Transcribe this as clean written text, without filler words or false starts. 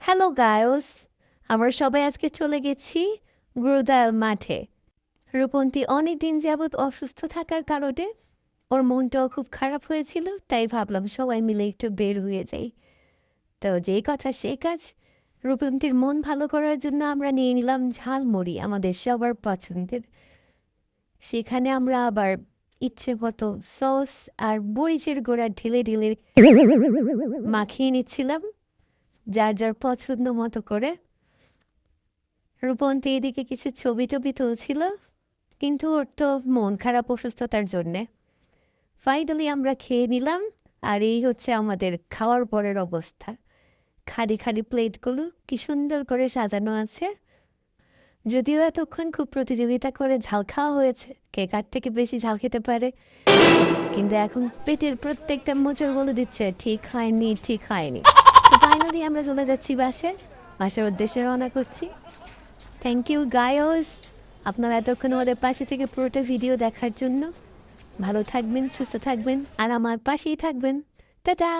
Hello গায়স, আমরা সবাই আজকে চলে গেছি গুরুদাল মাঠে। রূপন্তী অনেক দিন যাবৎ অসুস্থ থাকার কারণে ওর মনটাও খুব খারাপ হয়েছিল, তাই ভাবলাম সবাই মিলে একটু বের হয়ে যাই। তো যেই কথা সেই কাজ, রূপন্তীর মন ভালো করার জন্য আমরা নিয়ে নিলাম ঝালমুড়ি, আমাদের সবার পছন্দের। সেখানে আমরা আবার ইচ্ছে মতো সস আর মরিচের গোড়া ঢেলে ঢেলে মাখিয়ে নিচ্ছিলাম, যার যার পছন্দ মতো করে। রূপন্তী এদিকে কিছু ছবি টবি তুলছিল, কিন্তু ওর তো মন খারাপ অসুস্থতার জন্যে। ফাইনালি আমরা খেয়ে নিলাম, আর এই হচ্ছে আমাদের খাওয়ার পরের অবস্থা। খালি খালি প্লেটগুলো কি সুন্দর করে সাজানো আছে। যদিও এতক্ষণ খুব প্রতিযোগিতা করে ঝাল খাওয়া হয়েছে, কে কার থেকে বেশি ঝাল খেতে পারে, কিন্তু এখন পেটের প্রত্যেকটা মোচড় বলে দিচ্ছে ঠিক হয়নি, ঠিক হয়নি। তো ফাইনালি আমরা চলে যাচ্ছি বাসার উদ্দেশ্যে রওনা করছি। থ্যাংক ইউ গায়স, আপনারা এতক্ষণ আমাদের পাশে থেকে পুরোটা ভিডিও দেখার জন্য। ভালো থাকবেন, সুস্থ থাকবেন, আর আমার পাশেই থাকবেন। টাটা।